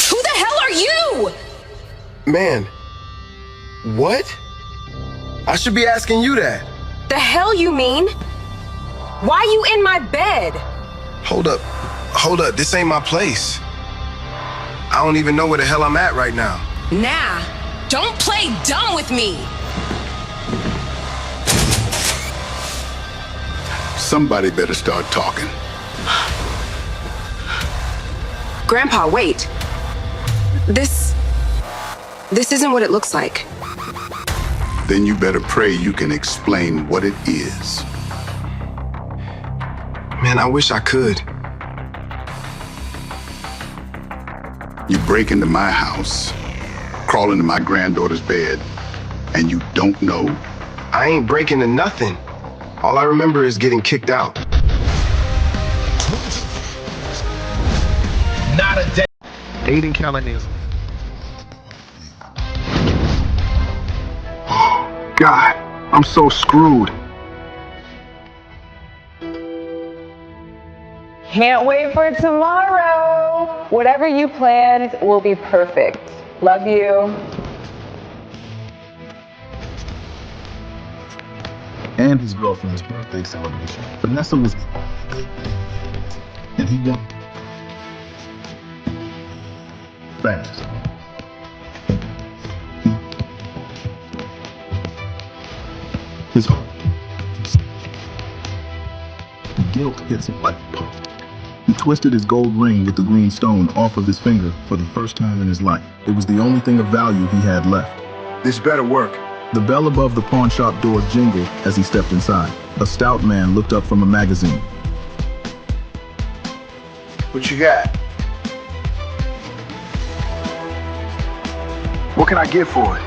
Who the hell are you? Man, what? I should be asking you that. The hell you mean? Why you in my bed? Hold up, this ain't my place. I don't even know where the hell I'm at right now. Nah, don't play dumb with me. Somebody better start talking. Grandpa, wait. This isn't what it looks like. Then you better pray you can explain what it is. Man, I wish I could. You break into my house, crawl into my granddaughter's bed, and you don't know? I ain't breaking into nothing. All I remember is getting kicked out. Not a day. Aiden Callinism. God, I'm so screwed. Can't wait for tomorrow. Whatever you planned will be perfect. Love you. And his girlfriend's birthday celebration. Vanessa was... And he got... fast. His heart. Guilt hits him like a punch. He twisted his gold ring with the green stone off of his finger for the first time in his life. It was the only thing of value he had left. This better work. The bell above the pawn shop door jingled as he stepped inside. A stout man looked up from a magazine. What you got? What can I get for it?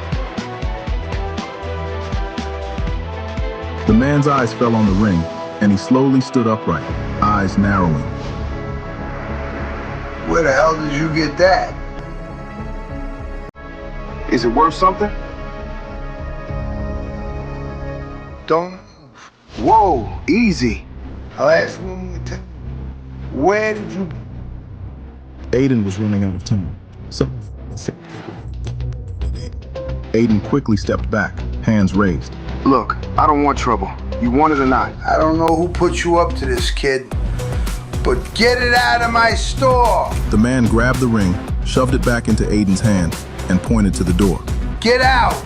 The man's eyes fell on the ring, and he slowly stood upright, eyes narrowing. Where the hell did you get that? Is it worth something? Don't. Whoa, easy. I'll ask one more time. Where did you... Aiden was running out of time. So, Aiden quickly stepped back, hands raised. Look, I don't want trouble. You want it or not? I don't know who put you up to this, kid, but get it out of my store. The man grabbed the ring, shoved it back into Aiden's hand, and pointed to the door. Get out.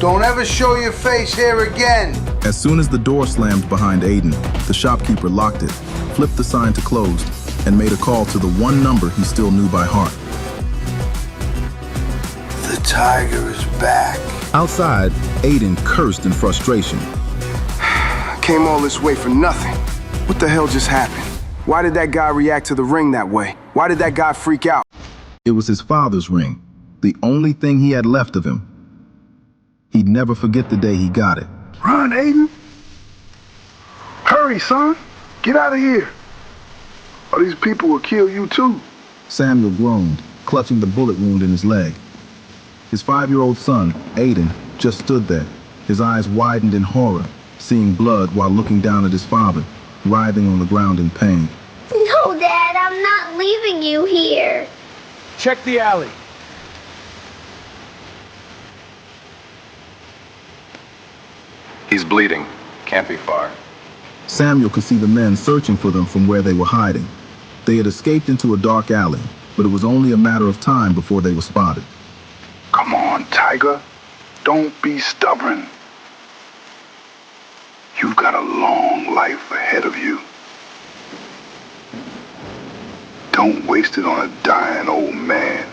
Don't ever show your face here again. As soon as the door slammed behind Aiden, the shopkeeper locked it, flipped the sign to closed, and made a call to the one number he still knew by heart. The tiger is back. Outside, Aiden cursed in frustration. Came all this way for nothing. What the hell just happened? Why did that guy react to the ring that way? Why did that guy freak out? It was his father's ring, the only thing he had left of him. He'd never forget the day he got it. Run, Aiden. Hurry, son. Get out of here. Or these people will kill you too. Samuel groaned, clutching the bullet wound in his leg. His 5-year-old son, Aiden, just stood there, his eyes widened in horror, seeing blood while looking down at his father, writhing on the ground in pain. No, Dad, I'm not leaving you here. Check the alley. He's bleeding. Can't be far. Samuel could see the men searching for them from where they were hiding. They had escaped into a dark alley, but it was only a matter of time before they were spotted. Come on, Tiger. Don't be stubborn. You've got a long life ahead of you. Don't waste it on a dying old man.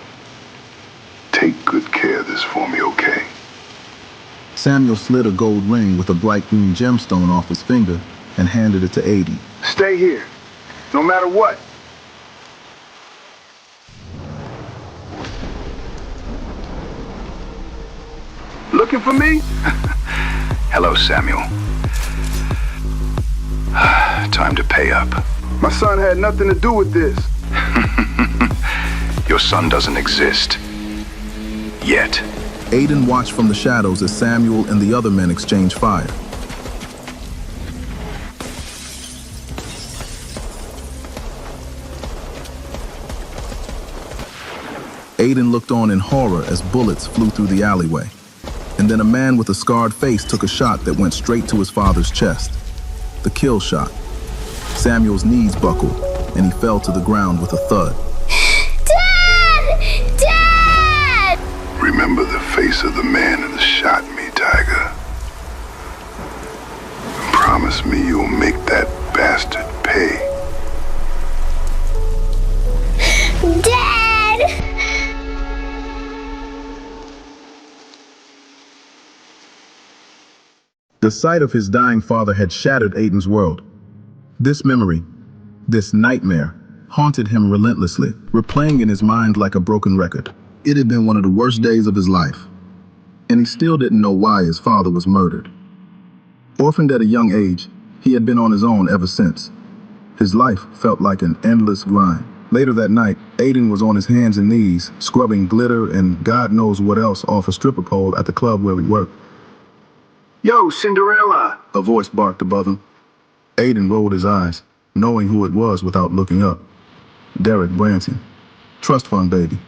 Take good care of this for me, okay? Samuel slid a gold ring with a bright green gemstone off his finger and handed it to Aiden. Stay here, no matter what. Looking for me? Hello, Samuel. Time to pay up. My son had nothing to do with this. Your son doesn't exist. Yet. Aiden watched from the shadows as Samuel and the other men exchanged fire. Aiden looked on in horror as bullets flew through the alleyway. And then a man with a scarred face took a shot that went straight to his father's chest. The kill shot. Samuel's knees buckled, and he fell to the ground with a thud. Dad! Dad! Remember the face of the man that shot me, Tiger. Promise me you'll make that bastard pay. Dad! The sight of his dying father had shattered Aiden's world. This memory, this nightmare, haunted him relentlessly, replaying in his mind like a broken record. It had been one of the worst days of his life, and he still didn't know why his father was murdered. Orphaned at a young age, he had been on his own ever since. His life felt like an endless grind. Later that night, Aiden was on his hands and knees, scrubbing glitter and God knows what else off a stripper pole at the club where he worked. Yo, Cinderella! A voice barked above him. Aiden rolled his eyes, knowing who it was without looking up. Derek Branson. Trust fund baby.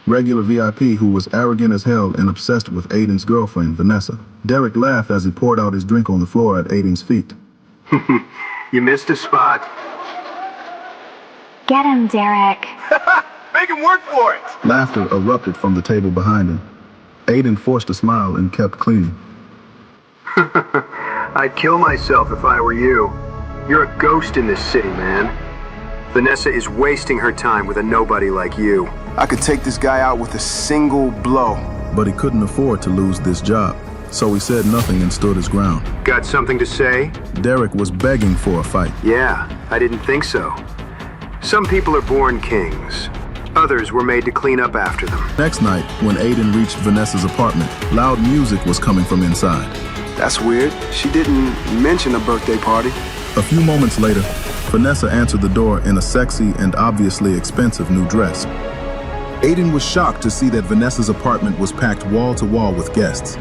Regular VIP who was arrogant as hell and obsessed with Aiden's girlfriend, Vanessa. Derek laughed as he poured out his drink on the floor at Aiden's feet. You missed a spot. Get him, Derek. Make him work for it! Laughter erupted from the table behind him. Aiden forced a smile and kept cleaning. I'd kill myself if I were you. You're a ghost in this city, man. Vanessa is wasting her time with a nobody like you. I could take this guy out with a single blow. But he couldn't afford to lose this job, so he said nothing and stood his ground. Got something to say? Derek was begging for a fight. Yeah, I didn't think so. Some people are born kings. Others were made to clean up after them. Next night, when Aiden reached Vanessa's apartment, loud music was coming from inside. That's weird. She didn't mention a birthday party. A few moments later, Vanessa answered the door in a sexy and obviously expensive new dress. Aiden was shocked to see that Vanessa's apartment was packed wall to wall with guests.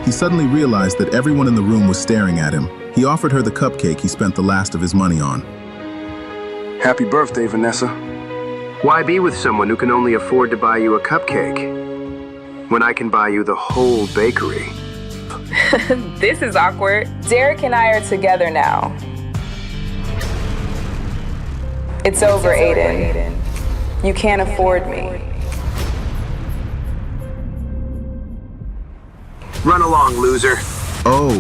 He suddenly realized that everyone in the room was staring at him. He offered her the cupcake he spent the last of his money on. Happy birthday, Vanessa. Why be with someone who can only afford to buy you a cupcake when I can buy you the whole bakery? This is awkward. Derek and I are together now. It's over, Aiden. You can't afford me. Run along, loser. Oh,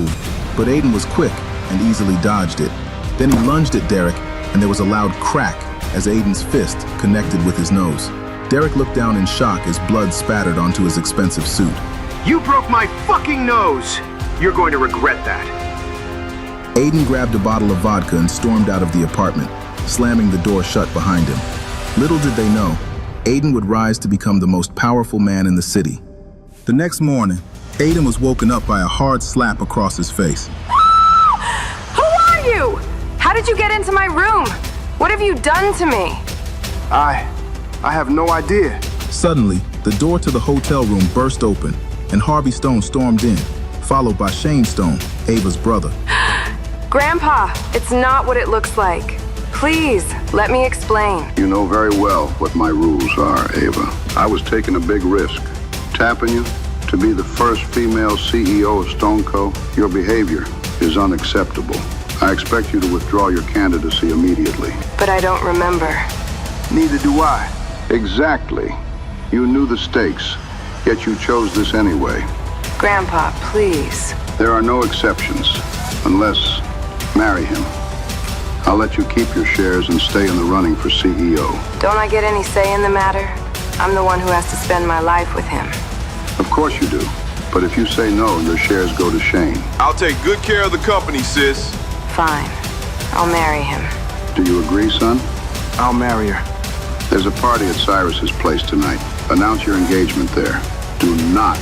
but Aiden was quick and easily dodged it. Then he lunged at Derek, and there was a loud crack as Aiden's fist connected with his nose. Derek looked down in shock as blood spattered onto his expensive suit. You broke my fucking nose! You're going to regret that. Aiden grabbed a bottle of vodka and stormed out of the apartment, slamming the door shut behind him. Little did they know, Aiden would rise to become the most powerful man in the city. The next morning, Aiden was woken up by a hard slap across his face. Who are you? How did you get into my room? What have you done to me? I have no idea. Suddenly, the door to the hotel room burst open, and Harvey Stone stormed in, followed by Shane Stone, Ava's brother. Grandpa, it's not what it looks like. Please, let me explain. You know very well what my rules are, Ava. I was taking a big risk. Tapping you to be the first female CEO of Stone Co. Your behavior is unacceptable. I expect you to withdraw your candidacy immediately. But I don't remember. Neither do I. Exactly. You knew the stakes, yet you chose this anyway. Grandpa, please. There are no exceptions, unless marry him. I'll let you keep your shares and stay in the running for CEO. Don't I get any say in the matter? I'm the one who has to spend my life with him. Of course you do. But if you say no, your shares go to Shane. I'll take good care of the company, sis. Fine. I'll marry him. Do you agree, son? I'll marry her. There's a party at Cyrus's place tonight. Announce your engagement there. Do not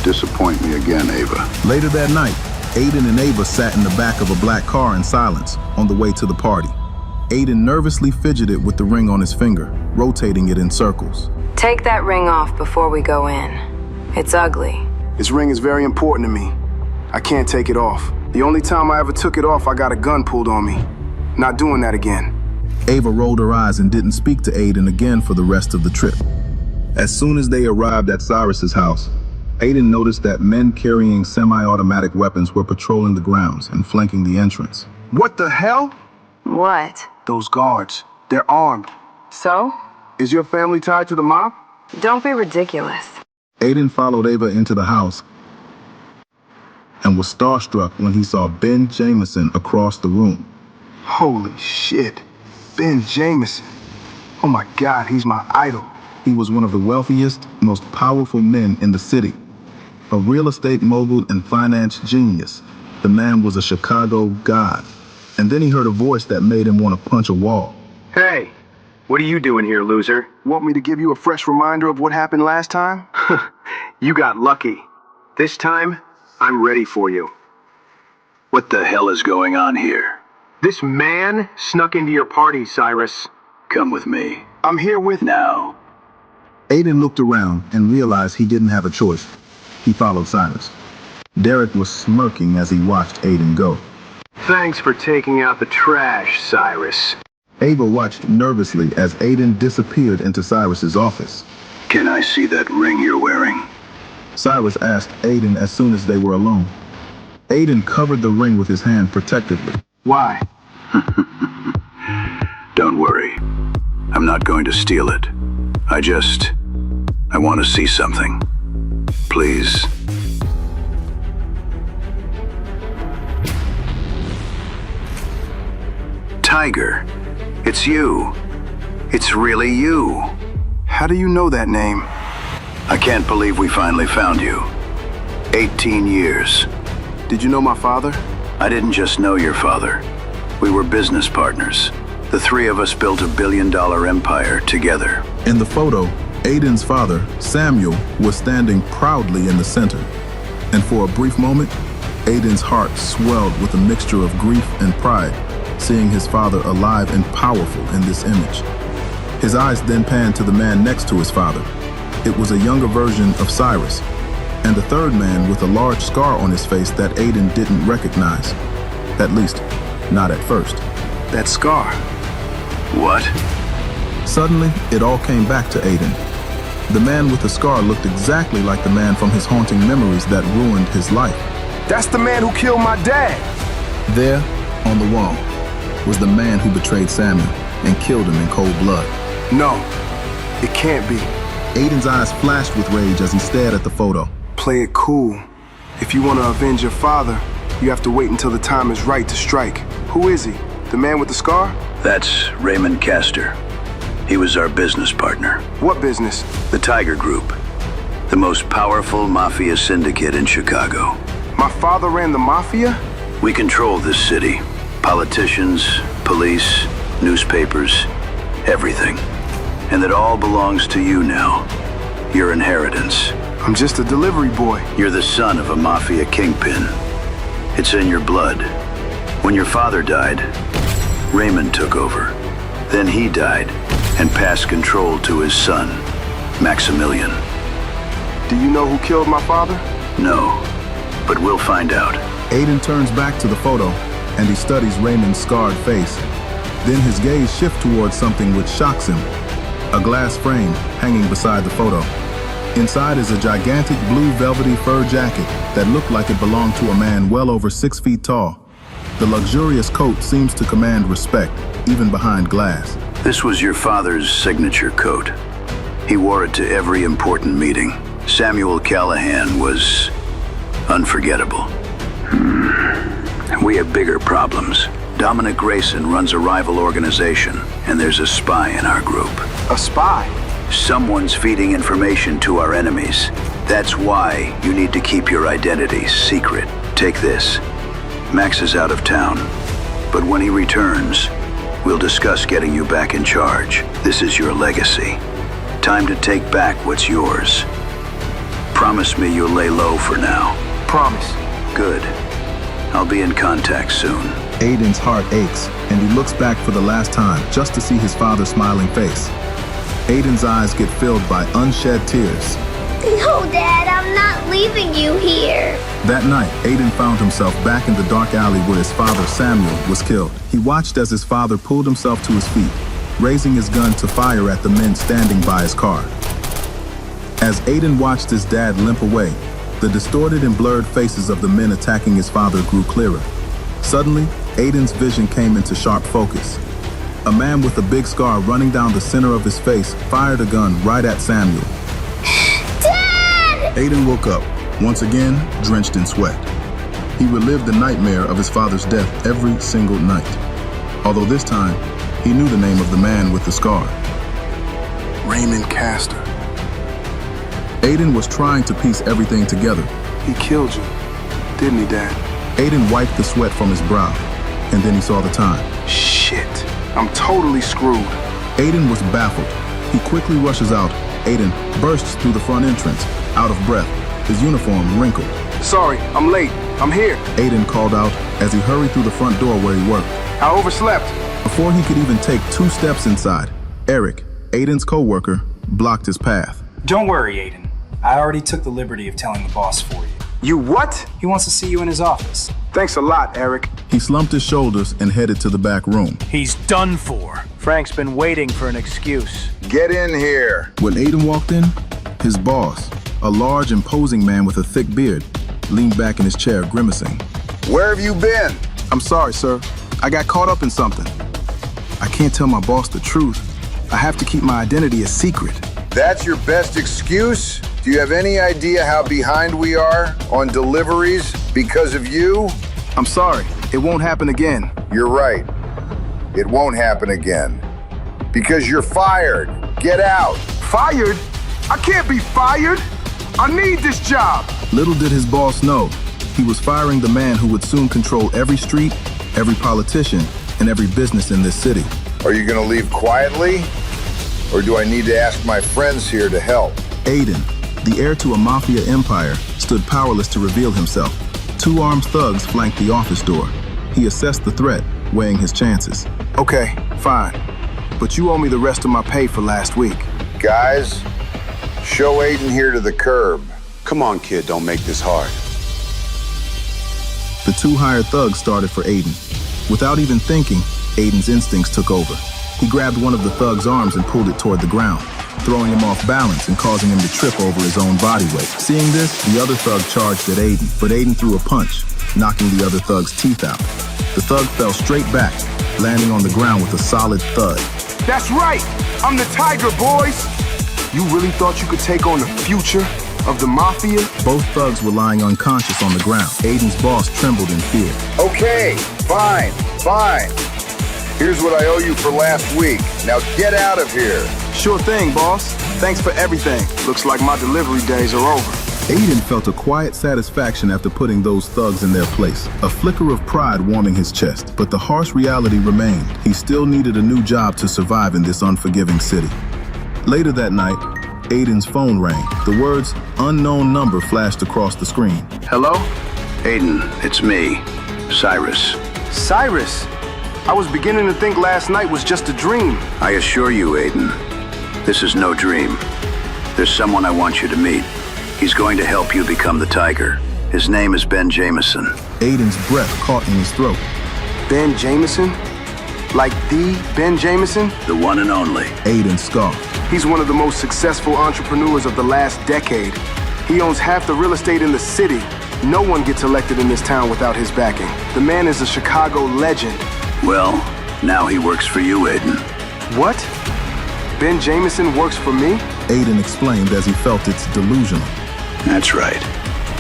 disappoint me again, Ava. Later that night, Aiden and Ava sat in the back of a black car in silence on the way to the party. Aiden nervously fidgeted with the ring on his finger, rotating it in circles. Take that ring off before we go in. It's ugly. This ring is very important to me. I can't take it off. The only time I ever took it off, I got a gun pulled on me. Not doing that again. Ava rolled her eyes and didn't speak to Aiden again for the rest of the trip. As soon as they arrived at Cyrus's house, Aiden noticed that men carrying semi-automatic weapons were patrolling the grounds and flanking the entrance. What the hell? What? Those guards. They're armed. So? Is your family tied to the mob? Don't be ridiculous. Aiden followed Ava into the house and was starstruck when he saw Ben Jameson across the room. Holy shit. Ben Jameson. Oh my God, he's my idol. He was one of the wealthiest, most powerful men in the city. A real estate mogul and finance genius. The man was a Chicago god. And then he heard a voice that made him want to punch a wall. Hey, what are you doing here, loser? Want me to give you a fresh reminder of what happened last time? You got lucky. This time, I'm ready for you. What the hell is going on here? This man snuck into your party, Cyrus. Come with me. I'm here with... Now. Aiden looked around and realized he didn't have a choice. He followed Cyrus. Derek was smirking as he watched Aiden go. Thanks for taking out the trash, Cyrus. Ava watched nervously as Aiden disappeared into Cyrus's office. Can I see that ring you're wearing? Cyrus asked Aiden as soon as they were alone. Aiden covered the ring with his hand protectively. Why? Don't worry. I'm not going to steal it. I want to see something. Please. Tiger, it's you. It's really you. How do you know that name? I can't believe we finally found you. 18 years. Did you know my father? I didn't just know your father. We were business partners. The three of us built $1 billion empire together. In the photo, Aiden's father, Samuel, was standing proudly in the center. And for a brief moment, Aiden's heart swelled with a mixture of grief and pride, seeing his father alive and powerful in this image. His eyes then panned to the man next to his father. It was a younger version of Cyrus, and a third man with a large scar on his face that Aiden didn't recognize. At least, not at first. That scar. What? Suddenly, it all came back to Aiden. The man with the scar looked exactly like the man from his haunting memories that ruined his life. That's the man who killed my dad. There, on the wall, was the man who betrayed Samuel and killed him in cold blood. No, it can't be. Aiden's eyes flashed with rage as he stared at the photo. Play it cool. If you want to avenge your father, you have to wait until the time is right to strike. Who is he? The man with the scar? That's Raymond Castor. He was our business partner. What business? The Tiger Group. The most powerful Mafia syndicate in Chicago. My father ran the Mafia? We control this city. Politicians, police, newspapers, everything. And it all belongs to you now. Your inheritance. I'm just a delivery boy. You're the son of a Mafia kingpin. It's in your blood. When your father died, Raymond took over. Then he died and passed control to his son, Maximilian. Do you know who killed my father? No, but we'll find out. Aiden turns back to the photo, and he studies Raymond's scarred face. Then his gaze shifts towards something which shocks him. A glass frame hanging beside the photo. Inside is a gigantic blue velvety fur jacket that looked like it belonged to a man well over 6 feet tall. The luxurious coat seems to command respect, even behind glass. This was your father's signature coat. He wore it to every important meeting. Samuel Callahan was unforgettable. We have bigger problems. Dominic Grayson runs a rival organization, and there's a spy in our group. A spy? Someone's feeding information to our enemies. That's why you need to keep your identity secret. Take this. Max is out of town, but when he returns, we'll discuss getting you back in charge. This is your legacy. Time to take back what's yours. Promise me you'll lay low for now. Promise. Good. I'll be in contact soon. Aiden's heart aches, and he looks back for the last time just to see his father's smiling face. Aiden's eyes get filled by unshed tears. No, Dad, I'm not leaving you here. That night, Aiden found himself back in the dark alley where his father, Samuel, was killed. He watched as his father pulled himself to his feet, raising his gun to fire at the men standing by his car. As Aiden watched his dad limp away, the distorted and blurred faces of the men attacking his father grew clearer. Suddenly, Aiden's vision came into sharp focus. A man with a big scar running down the center of his face fired a gun right at Samuel. Dad! Aiden woke up, once again drenched in sweat. He relived the nightmare of his father's death every single night. Although this time, he knew the name of the man with the scar. Raymond Castor. Aiden was trying to piece everything together. He killed you, didn't he, Dad? Aiden wiped the sweat from his brow, and then he saw the time. Shit, I'm totally screwed. Aiden was baffled. He quickly rushes out. Aiden bursts through the front entrance, out of breath, his uniform wrinkled. Sorry, I'm late. I'm here. Aiden called out as he hurried through the front door where he worked. I overslept. Before he could even take 2 steps inside, Eric, Aiden's co-worker, blocked his path. Don't worry, Aiden. I already took the liberty of telling the boss for you. You what? He wants to see you in his office. Thanks a lot, Eric. He slumped his shoulders and headed to the back room. He's done for. Frank's been waiting for an excuse. Get in here. When Aiden walked in, his boss, a large, imposing man with a thick beard, leaned back in his chair, grimacing. Where have you been? I'm sorry, sir. I got caught up in something. I can't tell my boss the truth. I have to keep my identity a secret. That's your best excuse? Do you have any idea how behind we are on deliveries because of you? I'm sorry. It won't happen again. You're right. It won't happen again. Because you're fired. Get out. Fired? I can't be fired. I need this job. Little did his boss know, he was firing the man who would soon control every street, every politician, and every business in this city. Are you gonna leave quietly? Or do I need to ask my friends here to help? Aiden, the heir to a Mafia empire, stood powerless to reveal himself. 2 armed thugs flanked the office door. He assessed the threat, weighing his chances. Okay, fine. But you owe me the rest of my pay for last week. Guys, show Aiden here to the curb. Come on, kid, don't make this hard. The 2 hired thugs started for Aiden. Without even thinking, Aiden's instincts took over. He grabbed one of the thug's arms and pulled it toward the ground, throwing him off balance and causing him to trip over his own body weight. Seeing this, the other thug charged at Aiden, but Aiden threw a punch, knocking the other thug's teeth out. The thug fell straight back, landing on the ground with a solid thud. That's right! I'm the Tiger, boys! You really thought you could take on the future of the Mafia? Both thugs were lying unconscious on the ground. Aiden's boss trembled in fear. Okay, fine. Here's what I owe you for last week. Now get out of here. Sure thing, boss. Thanks for everything. Looks like my delivery days are over. Aiden felt a quiet satisfaction after putting those thugs in their place, a flicker of pride warming his chest. But the harsh reality remained. He still needed a new job to survive in this unforgiving city. Later that night, Aiden's phone rang. The words, "unknown number," flashed across the screen. Hello? Aiden, it's me, Cyrus. Cyrus? I was beginning to think last night was just a dream. I assure you, Aiden, this is no dream. There's someone I want you to meet. He's going to help you become the Tiger. His name is Ben Jameson. Aiden's breath caught in his throat. Ben Jameson? Like the Ben Jameson? The one and only. Aiden scoffed. He's one of the most successful entrepreneurs of the last decade. He owns half the real estate in the city. No one gets elected in this town without his backing. The man is a Chicago legend. Well, now he works for you, Aiden. What? Ben Jameson works for me? Aiden explained as he felt it's delusional. That's right.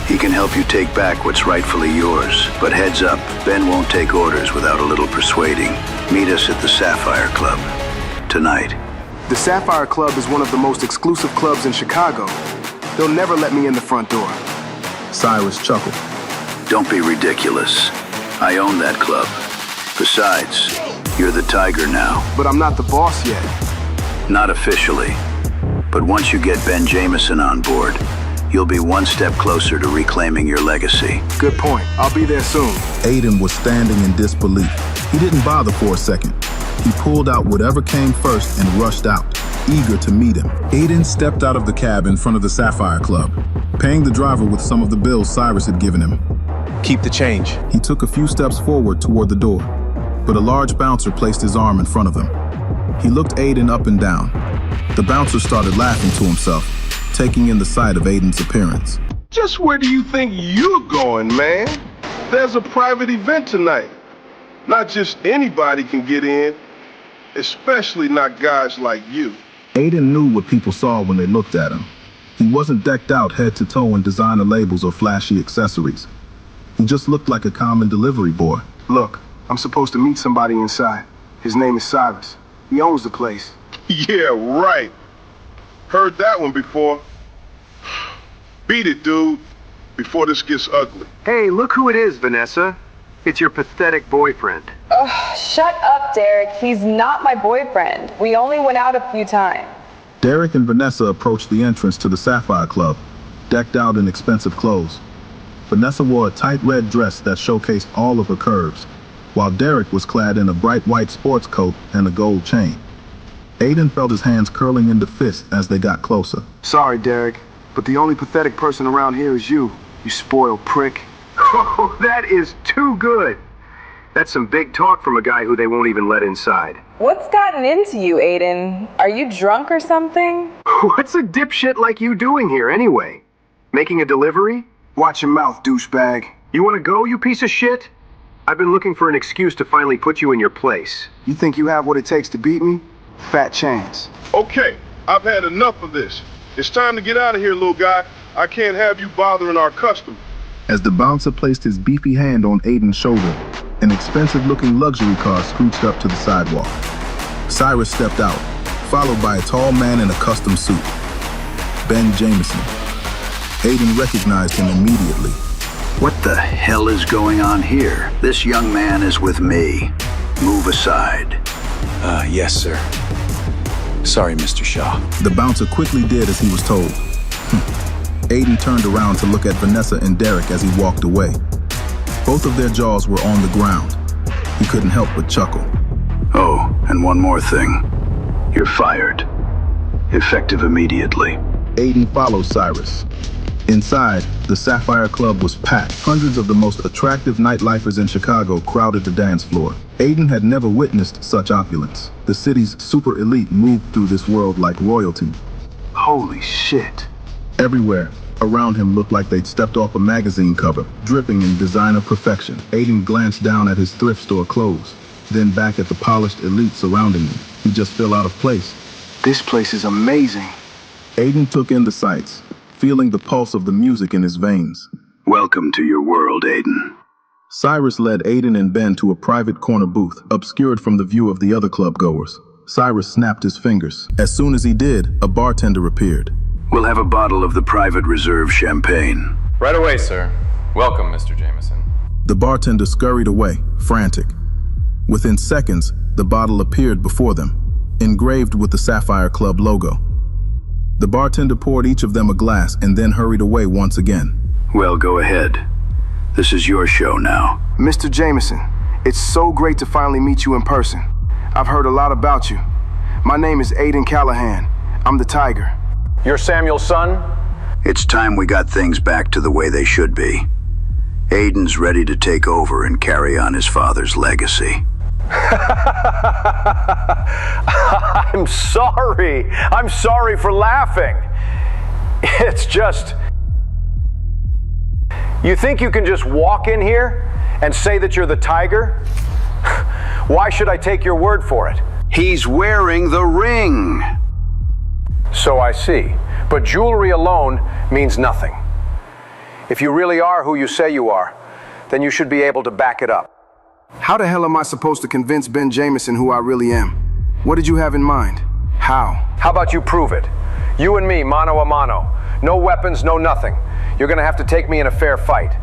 He can help you take back what's rightfully yours. But heads up, Ben won't take orders without a little persuading. Meet us at the Sapphire Club tonight. The Sapphire Club is one of the most exclusive clubs in Chicago. They'll never let me in the front door. Cyrus chuckled. Don't be ridiculous. I own that club. Besides, you're the Tiger now. But I'm not the boss yet. Not officially. But once you get Ben Jameson on board, you'll be one step closer to reclaiming your legacy. Good point. I'll be there soon. Aiden was standing in disbelief. He didn't bother for a second. He pulled out whatever came first and rushed out, eager to meet him. Aiden stepped out of the cab in front of the Sapphire Club, paying the driver with some of the bills Cyrus had given him. Keep the change. He took a few steps forward toward the door, but a large bouncer placed his arm in front of him. He looked Aiden up and down. The bouncer started laughing to himself, taking in the sight of Aiden's appearance. Just where do you think you're going, man? There's a private event tonight. Not just anybody can get in, especially not guys like you. Aiden knew what people saw when they looked at him. He wasn't decked out head to toe in designer labels or flashy accessories. He just looked like a common delivery boy. Look, I'm supposed to meet somebody inside. His name is Cyrus. He owns the place. Yeah, right. Heard that one before. Beat it, dude, before this gets ugly. Hey, look who it is, Vanessa. It's your pathetic boyfriend. Ugh, shut up, Derek. He's not my boyfriend. We only went out a few times. Derek and Vanessa approached the entrance to the Sapphire Club, decked out in expensive clothes. Vanessa wore a tight red dress that showcased all of her curves, while Derek was clad in a bright white sports coat and a gold chain. Aiden felt his hands curling into fists as they got closer. Sorry, Derek, but the only pathetic person around here is you spoiled prick. Oh, that is too good. That's some big talk from a guy who they won't even let inside. What's gotten into you, Aiden? Are you drunk or something? What's a dipshit like you doing here anyway? Making a delivery? Watch your mouth, douchebag. You want to go, you piece of shit? I've been looking for an excuse to finally put you in your place. You think you have what it takes to beat me? Fat chance. Okay, I've had enough of this. It's time to get out of here, little guy. I can't have you bothering our customer. As the bouncer placed his beefy hand on Aiden's shoulder, an expensive-looking luxury car scooched up to the sidewalk. Cyrus stepped out, followed by a tall man in a custom suit, Ben Jameson. Aiden recognized him immediately. What the hell is going on here? This young man is with me. Move aside. Yes, sir. Sorry, Mr. Shaw. The bouncer quickly did as he was told. Aiden turned around to look at Vanessa and Derek as he walked away. Both of their jaws were on the ground. He couldn't help but chuckle. Oh, and one more thing. You're fired. Effective immediately. Aiden followed Cyrus. Inside, the Sapphire Club was packed. Hundreds of the most attractive nightlifers in Chicago crowded the dance floor. Aiden had never witnessed such opulence. The city's super elite moved through this world like royalty. Holy shit. Everywhere around him looked like they'd stepped off a magazine cover, dripping in designer perfection. Aiden glanced down at his thrift store clothes, then back at the polished elite surrounding him. He just felt out of place. This place is amazing. Aiden took in the sights, feeling the pulse of the music in his veins. Welcome to your world, Aiden. Cyrus led Aiden and Ben to a private corner booth, obscured from the view of the other club goers. Cyrus snapped his fingers. As soon as he did, a bartender appeared. We'll have a bottle of the private reserve champagne. Right away, sir. Welcome, Mr. Jameson. The bartender scurried away, frantic. Within seconds, the bottle appeared before them, engraved with the Sapphire Club logo. The bartender poured each of them a glass and then hurried away once again. Well, go ahead. This is your show now. Mr. Jameson, it's so great to finally meet you in person. I've heard a lot about you. My name is Aiden Callahan. I'm the Tiger. You're Samuel's son? It's time we got things back to the way they should be. Aiden's ready to take over and carry on his father's legacy. I'm sorry. I'm sorry for laughing. It's just... You think you can just walk in here and say that you're the Tiger? Why should I take your word for it? He's wearing the ring. So I see. But jewelry alone means nothing. If you really are who you say you are, then you should be able to back it up. How the hell am I supposed to convince Ben Jameson who I really am? What did you have in mind? How? How about you prove it? You and me, mano a mano. No weapons, no nothing. You're gonna have to take me in a fair fight.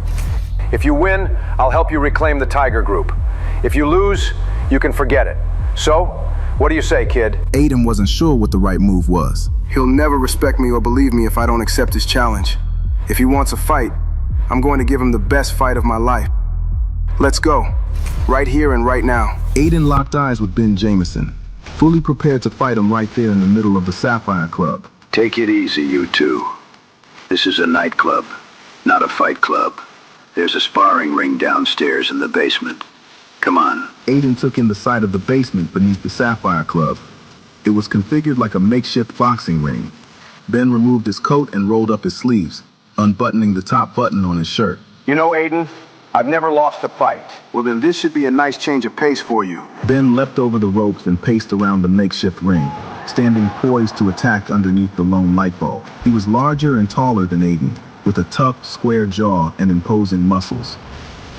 If you win, I'll help you reclaim the Tiger Group. If you lose, you can forget it. So, what do you say, kid? Aiden wasn't sure what the right move was. He'll never respect me or believe me if I don't accept his challenge. If he wants a fight, I'm going to give him the best fight of my life. Let's go. Right here and right now. Aiden locked eyes with Ben Jameson, fully prepared to fight him right there in the middle of the Sapphire Club. Take it easy, you two. This is a nightclub, not a fight club. There's a sparring ring downstairs in the basement. Come on. Aiden took in the sight of the basement beneath the Sapphire Club. It was configured like a makeshift boxing ring. Ben removed his coat and rolled up his sleeves, unbuttoning the top button on his shirt. You know, Aiden, I've never lost a fight. Well, then this should be a nice change of pace for you. Ben leapt over the ropes and paced around the makeshift ring, standing poised to attack underneath the lone light bulb. He was larger and taller than Aiden, with a tough, square jaw and imposing muscles.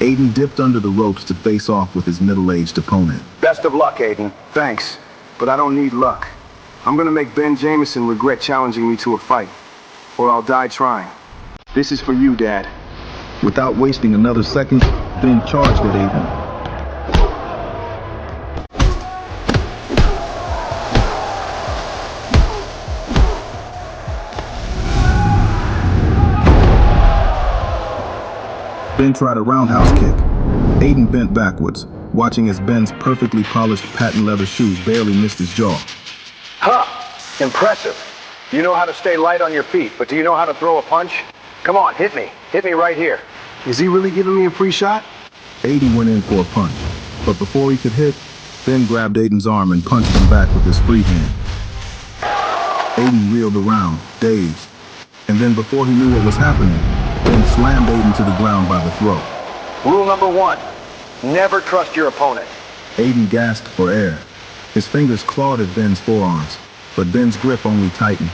Aiden dipped under the ropes to face off with his middle-aged opponent. Best of luck, Aiden. Thanks, but I don't need luck. I'm gonna make Ben Jameson regret challenging me to a fight, or I'll die trying. This is for you, Dad. Without wasting another second, Ben charged at Aiden. Ben tried a roundhouse kick. Aiden bent backwards, watching as Ben's perfectly polished patent leather shoes barely missed his jaw. Huh, impressive. You know how to stay light on your feet, but do you know how to throw a punch? Come on, hit me. Hit me right here. Is he really giving me a free shot? Aiden went in for a punch, but before he could hit, Ben grabbed Aiden's arm and punched him back with his free hand. Aiden reeled around, dazed, and then before he knew what was happening, Ben slammed Aiden to the ground by the throat. Rule number 1, never trust your opponent. Aiden gasped for air. His fingers clawed at Ben's forearms, but Ben's grip only tightened.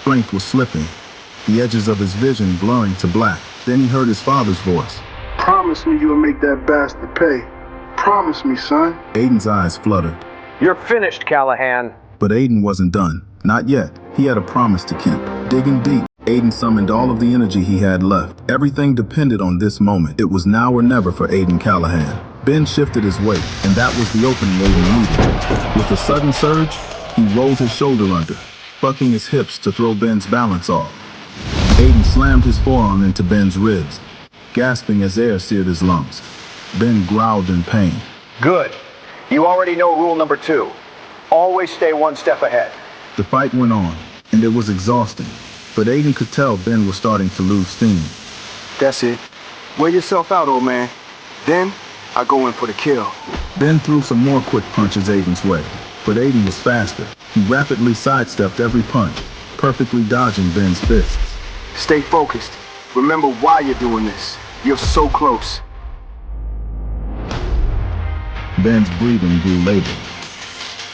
Strength was slipping, the edges of his vision blurring to black. Then he heard his father's voice. Promise me you'll make that bastard pay. Promise me, son. Aiden's eyes fluttered. You're finished, Callahan. But Aiden wasn't done. Not yet. He had a promise to keep. Digging deep, Aiden summoned all of the energy he had left. Everything depended on this moment. It was now or never for Aiden Callahan. Ben shifted his weight, and that was the opening Aiden needed. With a sudden surge, he rolled his shoulder under, bucking his hips to throw Ben's balance off. Aiden slammed his forearm into Ben's ribs, gasping as air seared his lungs. Ben growled in pain. Good. You already know rule number 2. Always stay one step ahead. The fight went on, and it was exhausting, but Aiden could tell Ben was starting to lose steam. That's it. Wear yourself out, old man. Then, I go in for the kill. Ben threw some more quick punches Aiden's way, but Aiden was faster. He rapidly sidestepped every punch, perfectly dodging Ben's fists. Stay focused. Remember why you're doing this. You're so close. Ben's breathing grew labored.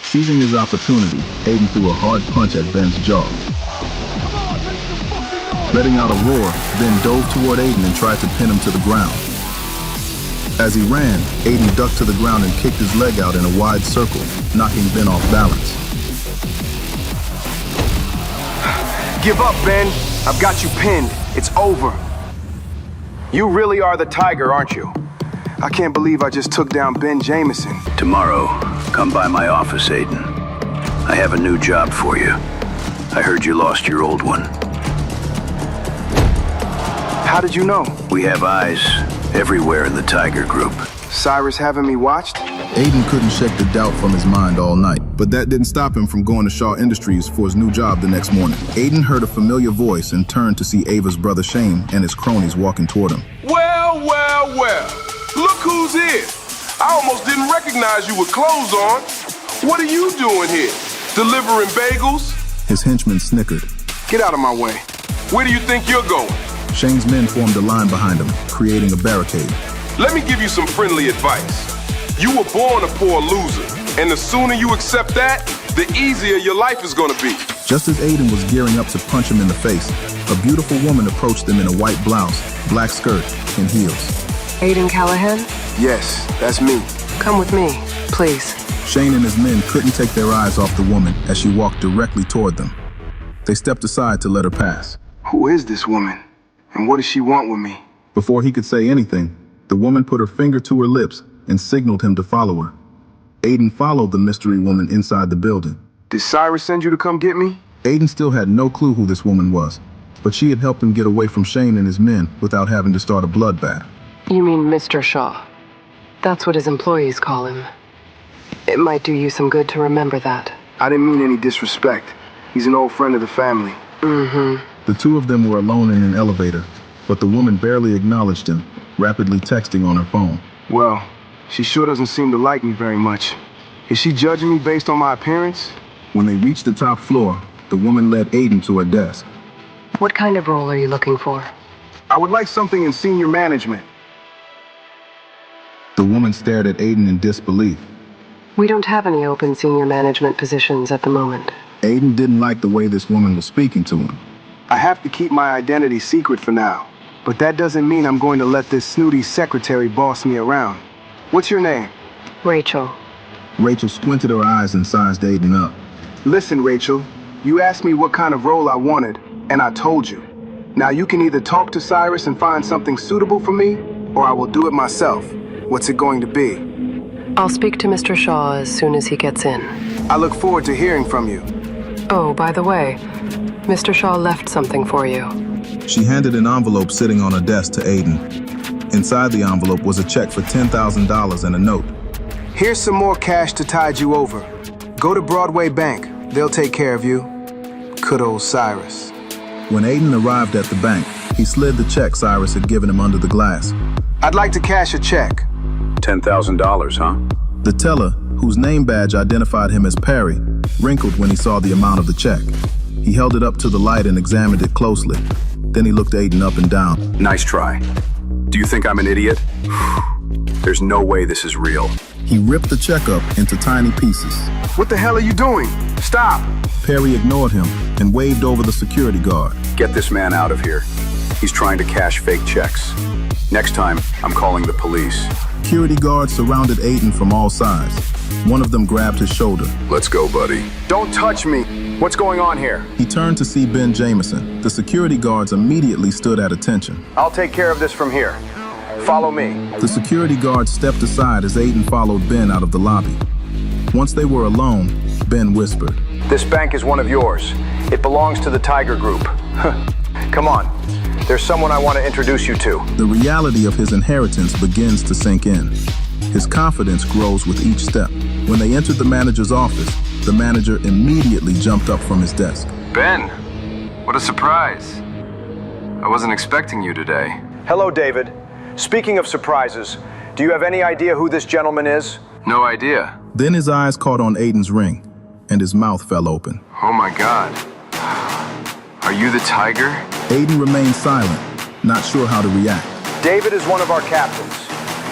Seizing his opportunity, Aiden threw a hard punch at Ben's jaw. Letting out a roar, Ben dove toward Aiden and tried to pin him to the ground. As he ran, Aiden ducked to the ground and kicked his leg out in a wide circle, knocking Ben off balance. Give up, Ben. I've got you pinned. It's over. You really are the Tiger, aren't you? I can't believe I just took down Ben Jameson. Tomorrow, come by my office, Aiden. I have a new job for you. I heard you lost your old one. How did you know? We have eyes everywhere in the Tiger Group. Cyrus having me watched? Aiden couldn't shake the doubt from his mind all night, but that didn't stop him from going to Shaw Industries for his new job the next morning. Aiden heard a familiar voice and turned to see Ava's brother Shane and his cronies walking toward him. Well, well, well. Look who's here. I almost didn't recognize you with clothes on. What are you doing here? Delivering bagels? His henchman snickered. Get out of my way. Where do you think you're going? Shane's men formed a line behind him, creating a barricade. Let me give you some friendly advice. You were born a poor loser, and the sooner you accept that, the easier your life is gonna be. Just as Aiden was gearing up to punch him in the face, a beautiful woman approached them in a white blouse, black skirt, and heels. Aiden Callahan? Yes, that's me. Come with me, please. Shane and his men couldn't take their eyes off the woman as she walked directly toward them. They stepped aside to let her pass. Who is this woman? And what does she want with me? Before he could say anything, the woman put her finger to her lips and signaled him to follow her. Aiden followed the mystery woman inside the building. Did Cyrus send you to come get me? Aiden still had no clue who this woman was, but she had helped him get away from Shane and his men without having to start a bloodbath. You mean Mr. Shaw? That's what his employees call him. It might do you some good to remember that. I didn't mean any disrespect. He's an old friend of the family. Mm-hmm. The two of them were alone in an elevator, but the woman barely acknowledged him, rapidly texting on her phone. Well, she sure doesn't seem to like me very much. Is she judging me based on my appearance? When they reached the top floor, The woman led Aiden to her desk. What kind of role are you looking for? I would like something in senior management. The woman stared at Aiden in disbelief. We don't have any open senior management positions at the moment. Aiden didn't like the way this woman was speaking to him. I have to keep my identity secret for now, but that doesn't mean I'm going to let this snooty secretary boss me around. What's your name? Rachel. Rachel squinted her eyes and sized Aiden up. Listen, Rachel, you asked me what kind of role I wanted, and I told you. Now you can either talk to Cyrus and find something suitable for me, or I will do it myself. What's it going to be? I'll speak to Mr. Shaw as soon as he gets in. I look forward to hearing from you. Oh, by the way, Mr. Shaw left something for you. She handed an envelope sitting on her desk to Aiden. Inside the envelope was a check for $10,000 and a note. Here's some more cash to tide you over. Go to Broadway Bank. They'll take care of you. Good old Cyrus. When Aiden arrived at the bank, he slid the check Cyrus had given him under the glass. I'd like to cash a check. $10,000, huh? The teller, whose name badge identified him as Perry, wrinkled when he saw the amount of the check. He held it up to the light and examined it closely. Then he looked Aiden up and down. Nice try. Do you think I'm an idiot? There's no way this is real. He ripped the check up into tiny pieces. What the hell are you doing? Stop! Perry ignored him and waved over the security guard. Get this man out of here. He's trying to cash fake checks. Next time, I'm calling the police. Security guards surrounded Aiden from all sides. One of them grabbed his shoulder. Let's go, buddy. Don't touch me! What's going on here? He turned to see Ben Jameson. The security guards immediately stood at attention. I'll take care of this from here. Follow me. The security guard stepped aside as Aiden followed Ben out of the lobby. Once they were alone, Ben whispered, This bank is one of yours. It belongs to the Tiger Group. Come on. There's someone I want to introduce you to. The reality of his inheritance begins to sink in. His confidence grows with each step. When they entered the manager's office, the manager immediately jumped up from his desk. Ben, what a surprise. I wasn't expecting you today. Hello, David. Speaking of surprises, do you have any idea who this gentleman is? No idea. Then his eyes caught on Aiden's ring, and his mouth fell open. Oh my God. Are you the Tiger? Aiden remained silent, not sure how to react. David is one of our captains.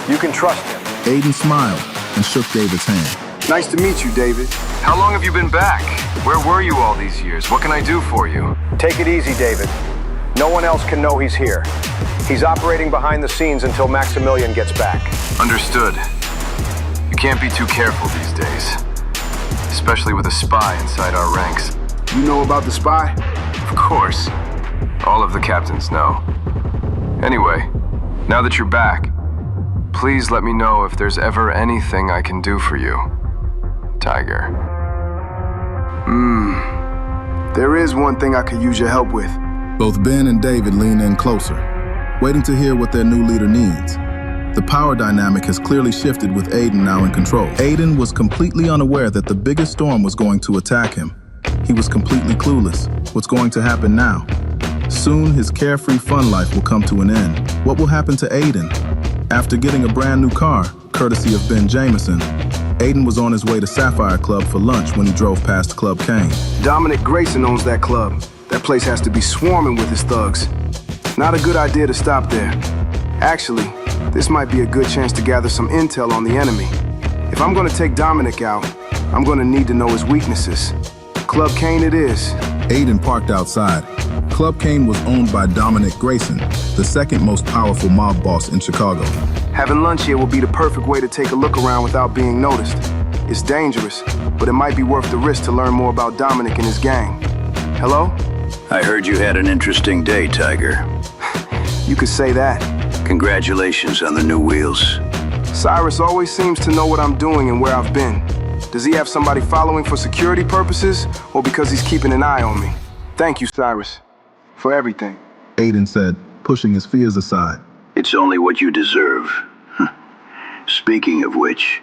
You can trust him. Aiden smiled and shook David's hand. Nice to meet you, David. How long have you been back? Where were you all these years? What can I do for you? Take it easy, David. No one else can know he's here. He's operating behind the scenes until Maximilian gets back. Understood. You can't be too careful these days, especially with a spy inside our ranks. You know about the spy? Of course. All of the captains know. Anyway, now that you're back, please let me know if there's ever anything I can do for you, Tiger. There is one thing I could use your help with. Both Ben and David lean in closer, waiting to hear what their new leader needs. The power dynamic has clearly shifted with Aiden now in control. Aiden was completely unaware that the biggest storm was going to attack him. He was completely clueless. What's going to happen now? Soon, his carefree fun life will come to an end. What will happen to Aiden? After getting a brand new car, courtesy of Ben Jameson, Aiden was on his way to Sapphire Club for lunch when he drove past Club Kane. Dominic Grayson owns that club. That place has to be swarming with his thugs. Not a good idea to stop there. Actually, this might be a good chance to gather some intel on the enemy. If I'm gonna take Dominic out, I'm gonna need to know his weaknesses. Club Kane it is. Aiden parked outside. Club Kane was owned by Dominic Grayson, the second most powerful mob boss in Chicago. Having lunch here will be the perfect way to take a look around without being noticed. It's dangerous, but it might be worth the risk to learn more about Dominic and his gang. Hello? I heard you had an interesting day, Tiger. You could say that. Congratulations on the new wheels. Cyrus always seems to know what I'm doing and where I've been. Does he have somebody following for security purposes, or because he's keeping an eye on me? Thank you, Cyrus, for everything. Aiden said, pushing his fears aside. It's only what you deserve. Speaking of which,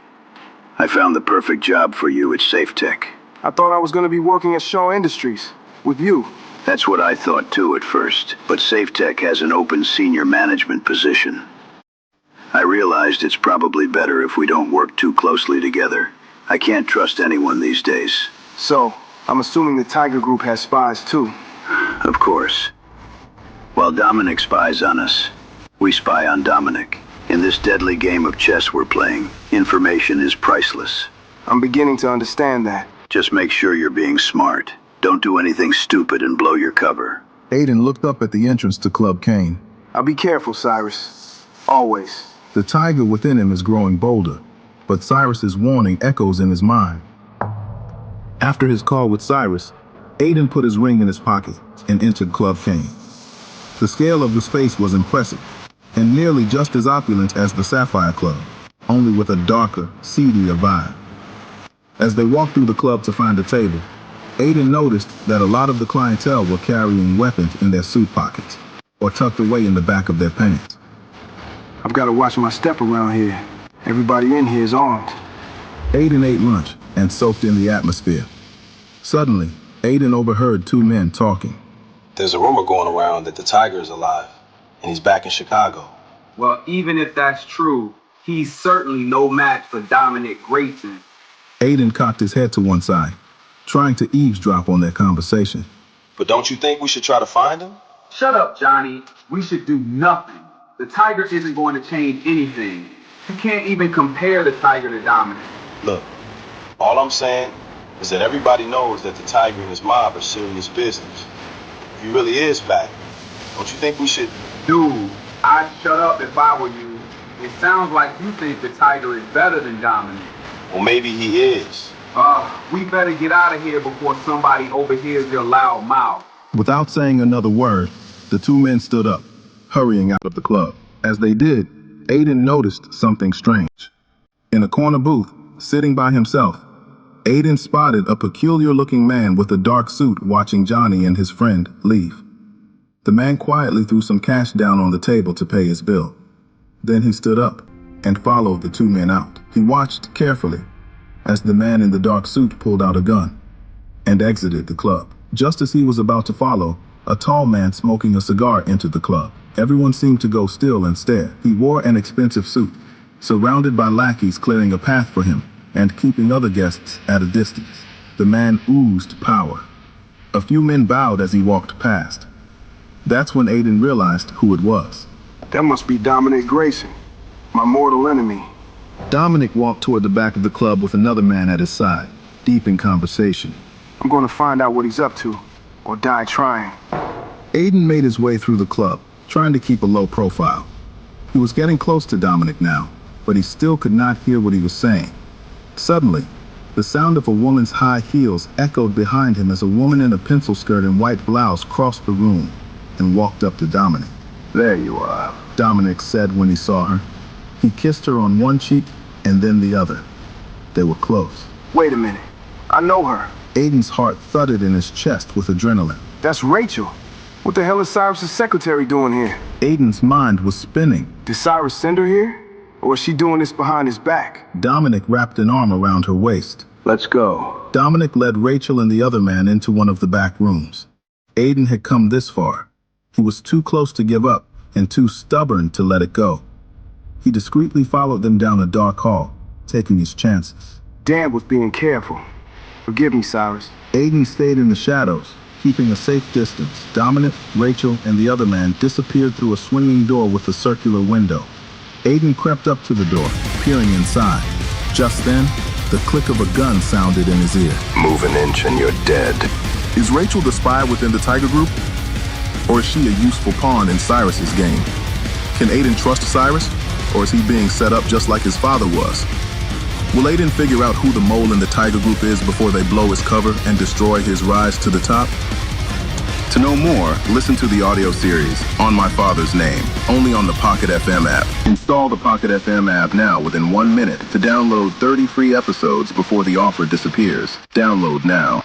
I found the perfect job for you at SafeTech. I thought I was going to be working at Shaw Industries, with you. That's what I thought too at first, but SafeTech has an open senior management position. I realized it's probably better if we don't work too closely together. I can't trust anyone these days. So, I'm assuming the Tiger Group has spies too. Of course. While Dominic spies on us, we spy on Dominic. In this deadly game of chess we're playing, information is priceless. I'm beginning to understand that. Just make sure you're being smart. Don't do anything stupid and blow your cover. Aiden looked up at the entrance to Club Kane. I'll be careful, Cyrus. Always. The tiger within him is growing bolder, but Cyrus's warning echoes in his mind. After his call with Cyrus, Aiden put his ring in his pocket and entered Club Kane. The scale of the space was impressive, and nearly just as opulent as the Sapphire Club, only with a darker, seedier vibe. As they walked through the club to find a table, Aiden noticed that a lot of the clientele were carrying weapons in their suit pockets, or tucked away in the back of their pants. I've got to watch my step around here. Everybody in here is armed. Aiden ate lunch and soaked in the atmosphere. Suddenly, Aiden overheard two men talking. There's a rumor going around that the Tiger is alive, and he's back in Chicago. Well, even if that's true, he's certainly no match for Dominic Grayson. Aiden cocked his head to one side, trying to eavesdrop on their conversation. But don't you think we should try to find him? Shut up, Johnny. We should do nothing. The Tiger isn't going to change anything. You can't even compare the Tiger to Dominic. Look, all I'm saying is that everybody knows that the Tiger and his mob are serious business. If he really is back, don't you think we should... Dude, I'd shut up if I were you. It sounds like you think the Tiger is better than Dominic. Well, maybe he is. We better get out of here before somebody overhears your loud mouth. Without saying another word, the two men stood up, hurrying out of the club. As they did, Aiden noticed something strange. In a corner booth, sitting by himself, Aiden spotted a peculiar-looking man with a dark suit watching Johnny and his friend leave. The man quietly threw some cash down on the table to pay his bill. Then he stood up and followed the two men out. He watched carefully as the man in the dark suit pulled out a gun and exited the club. Just as he was about to follow, a tall man smoking a cigar entered the club. Everyone seemed to go still and stare. He wore an expensive suit, surrounded by lackeys clearing a path for him and keeping other guests at a distance. The man oozed power. A few men bowed as he walked past. That's when Aiden realized who it was. That must be Dominic Grayson, my mortal enemy. Dominic walked toward the back of the club with another man at his side, deep in conversation. I'm going to find out what he's up to, or die trying. Aiden made his way through the club, trying to keep a low profile. He was getting close to Dominic now, but he still could not hear what he was saying. Suddenly, the sound of a woman's high heels echoed behind him as a woman in a pencil skirt and white blouse crossed the room and walked up to Dominic. There you are, Dominic said when he saw her. He kissed her on one cheek and then the other. They were close. Wait a minute. I know her. Aiden's heart thudded in his chest with adrenaline. That's Rachel. What the hell is Cyrus's secretary doing here? Aiden's mind was spinning. Did Cyrus send her here? Or is she doing this behind his back? Dominic wrapped an arm around her waist. Let's go. Dominic led Rachel and the other man into one of the back rooms. Aiden had come this far. He was too close to give up and too stubborn to let it go. He discreetly followed them down a dark hall, taking his chances. Dan was being careful. Forgive me, Cyrus. Aiden stayed in the shadows, keeping a safe distance. Dominic, Rachel, and the other man disappeared through a swinging door with a circular window. Aiden crept up to the door, peering inside. Just then, the click of a gun sounded in his ear. Move an inch and you're dead. Is Rachel the spy within the Tiger Group? Or is she a useful pawn in Cyrus's game? Can Aiden trust Cyrus? Or is he being set up just like his father was? Will Aiden figure out who the mole in the Tiger Group is before they blow his cover and destroy his rise to the top? To know more, listen to the audio series, On My Father's Name, only on the Pocket FM app. Install the Pocket FM app now within 1 minute to download 30 free episodes before the offer disappears. Download now.